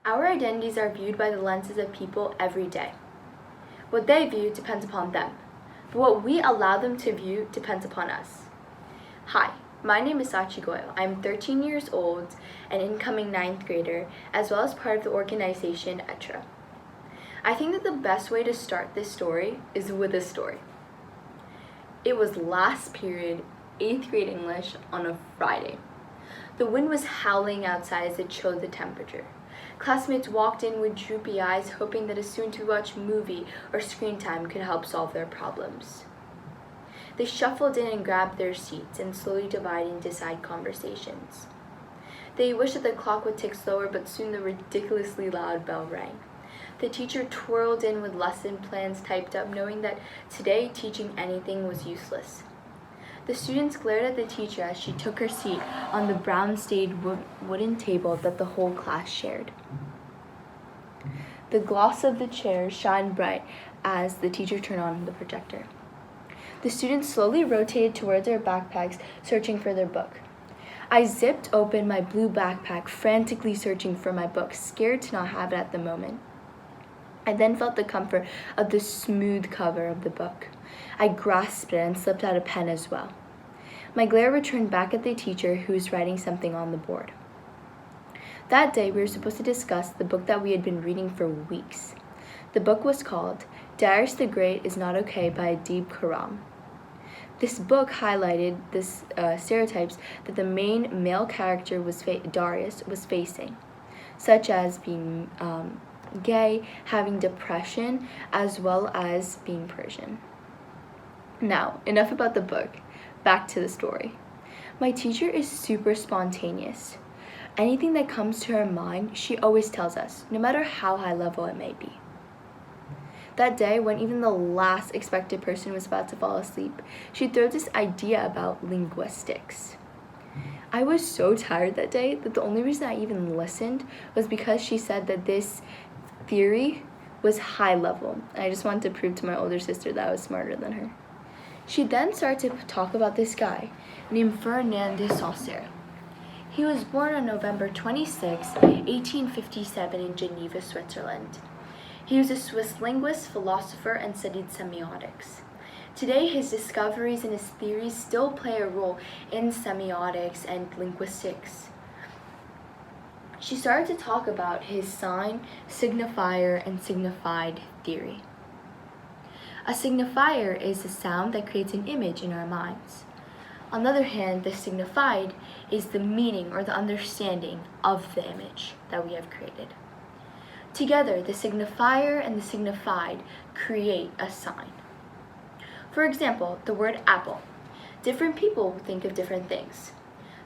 Our identities are viewed by the lenses of people every day. What they view depends upon them, but what we allow them to view depends upon us. Hi, my name is Sachi Goel. I'm 13 years old, an incoming 9th grader, as well as part of the organization Être. I think that the best way to start this story is with a story. It was last period, 8th grade English, on a Friday. The wind was howling outside as it chilled the temperature. Classmates walked in with droopy eyes, hoping that a soon-to-watch movie or screen time could help solve their problems. They shuffled in and grabbed their seats and slowly divided into side conversations. They wished that the clock would tick slower, but soon the ridiculously loud bell rang. The teacher twirled in with lesson plans typed up, knowing that today teaching anything was useless. The students glared at the teacher as she took her seat on the brown-stained wooden table that the whole class shared. The gloss of the chairs shined bright as the teacher turned on the projector. The students slowly rotated towards their backpacks, searching for their book. I zipped open my blue backpack, frantically searching for my book, scared to not have it at the moment. I then felt the comfort of the smooth cover of the book. I grasped it and slipped out a pen as well. My glare returned back at the teacher, who was writing something on the board. That day, we were supposed to discuss the book that we had been reading for weeks. The book was called Darius the Great is Not Okay by Adib Khorram. This book highlighted the stereotypes that the main male character Darius was facing, such as being gay, having depression, as well as being Persian. Now, enough about the book. Back to the story. My teacher is super spontaneous. Anything that comes to her mind, she always tells us, no matter how high level it may be. That day, when even the last expected person was about to fall asleep, she threw this idea about linguistics. I was so tired that day that the only reason I even listened was because she said that this theory was high level. I just wanted to prove to my older sister that I was smarter than her. She then started to talk about this guy named Ferdinand de Saussure. He was born on November 26, 1857 in Geneva, Switzerland. He was a Swiss linguist, philosopher, and studied semiotics. Today, his discoveries and his theories still play a role in semiotics and linguistics. She started to talk about his sign, signifier, and signified theory. A signifier is a sound that creates an image in our minds. On the other hand, the signified is the meaning or the understanding of the image that we have created. Together, the signifier and the signified create a sign. For example, the word apple. Different people think of different things.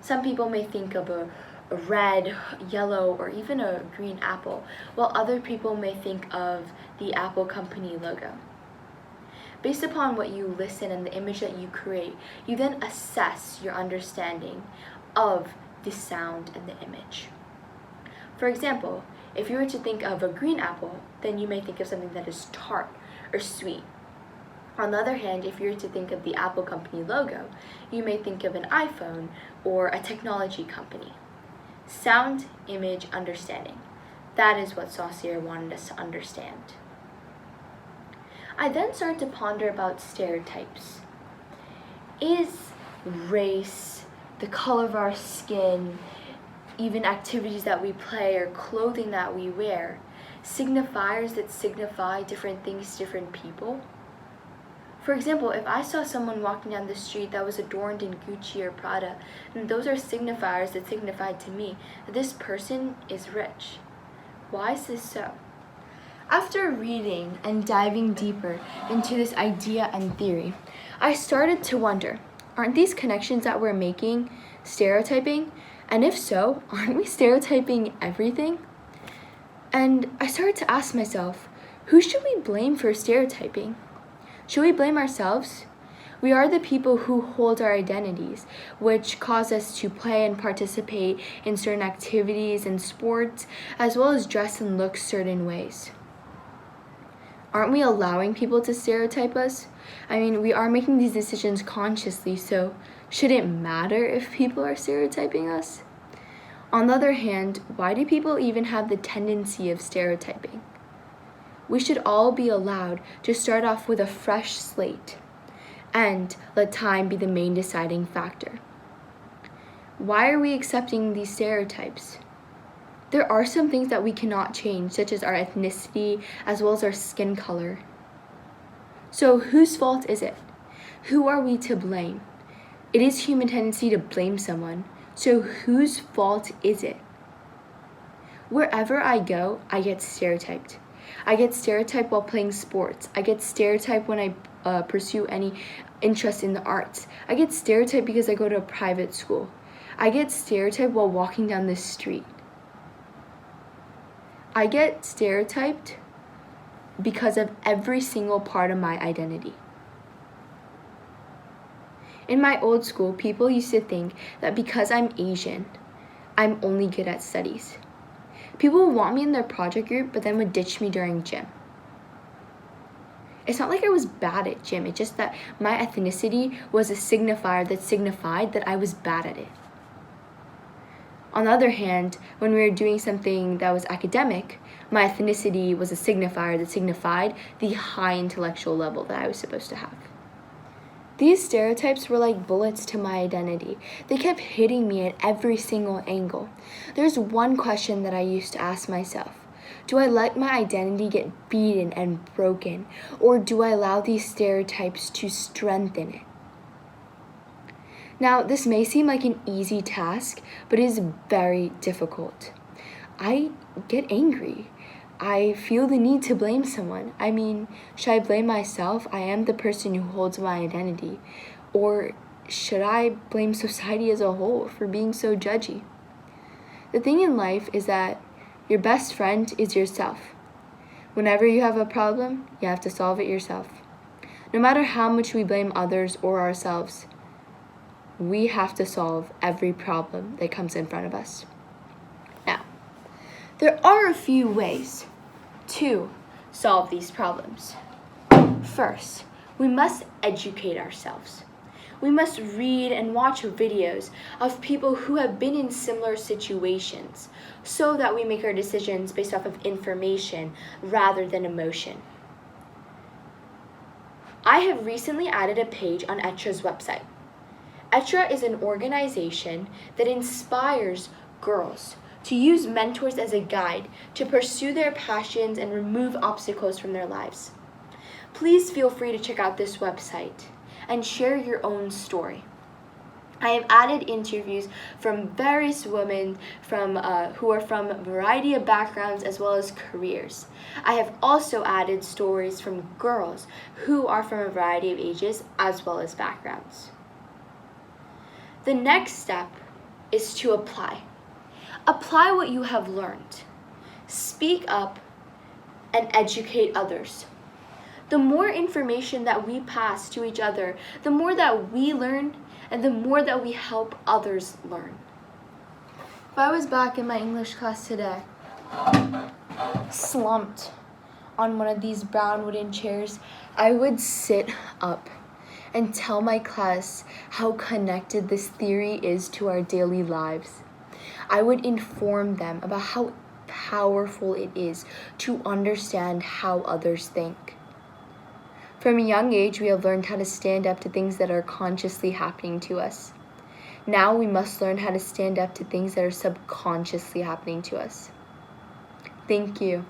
Some people may think of a red, yellow, or even a green apple, while other people may think of the Apple Company logo. Based upon what you listen and the image that you create, you then assess your understanding of the sound and the image. For example, if you were to think of a green apple, then you may think of something that is tart or sweet. On the other hand, if you were to think of the Apple Company logo, you may think of an iPhone or a technology company. Sound, image, understanding. That is what Saussure wanted us to understand. I then started to ponder about stereotypes. Is race, the color of our skin, even activities that we play or clothing that we wear, signifiers that signify different things to different people? For example, if I saw someone walking down the street that was adorned in Gucci or Prada, then those are signifiers that signify to me that this person is rich. Why is this so? After reading and diving deeper into this idea and theory, I started to wonder, aren't these connections that we're making stereotyping? And if so, aren't we stereotyping everything? And I started to ask myself, who should we blame for stereotyping? Should we blame ourselves? We are the people who hold our identities, which cause us to play and participate in certain activities and sports, as well as dress and look certain ways. Aren't we allowing people to stereotype us? I mean, we are making these decisions consciously, so should it matter if people are stereotyping us? On the other hand, why do people even have the tendency of stereotyping? We should all be allowed to start off with a fresh slate and let time be the main deciding factor. Why are we accepting these stereotypes? There are some things that we cannot change, such as our ethnicity as well as our skin color. So whose fault is it? Who are we to blame? It is human tendency to blame someone. So whose fault is it? Wherever I go, I get stereotyped. I get stereotyped while playing sports. I get stereotyped when I pursue any interest in the arts. I get stereotyped because I go to a private school. I get stereotyped while walking down the street. I get stereotyped because of every single part of my identity. In my old school, people used to think that because I'm Asian, I'm only good at studies. People would want me in their project group, but then would ditch me during gym. It's not like I was bad at gym, it's just that my ethnicity was a signifier that signified that I was bad at it. On the other hand, when we were doing something that was academic, my ethnicity was a signifier that signified the high intellectual level that I was supposed to have. These stereotypes were like bullets to my identity. They kept hitting me at every single angle. There's one question that I used to ask myself. Do I let my identity get beaten and broken, or do I allow these stereotypes to strengthen it? Now, this may seem like an easy task, but it is very difficult. I get angry. I feel the need to blame someone. I mean, should I blame myself? I am the person who holds my identity. Or should I blame society as a whole for being so judgy? The thing in life is that your best friend is yourself. Whenever you have a problem, you have to solve it yourself. No matter how much we blame others or ourselves, we have to solve every problem that comes in front of us. Now, there are a few ways to solve these problems. First, we must educate ourselves. We must read and watch videos of people who have been in similar situations so that we make our decisions based off of information rather than emotion. I have recently added a page on Etra's website. Être is an organization that inspires girls to use mentors as a guide to pursue their passions and remove obstacles from their lives. Please feel free to check out this website and share your own story. I have added interviews from various women who are from a variety of backgrounds as well as careers. I have also added stories from girls who are from a variety of ages as well as backgrounds. The next step is to apply. Apply what you have learned. Speak up and educate others. The more information that we pass to each other, the more that we learn and the more that we help others learn. If I was back in my English class today, slumped on one of these brown wooden chairs, I would sit up and tell my class how connected this theory is to our daily lives. I would inform them about how powerful it is to understand how others think. From a young age, we have learned how to stand up to things that are consciously happening to us. Now we must learn how to stand up to things that are subconsciously happening to us. Thank you.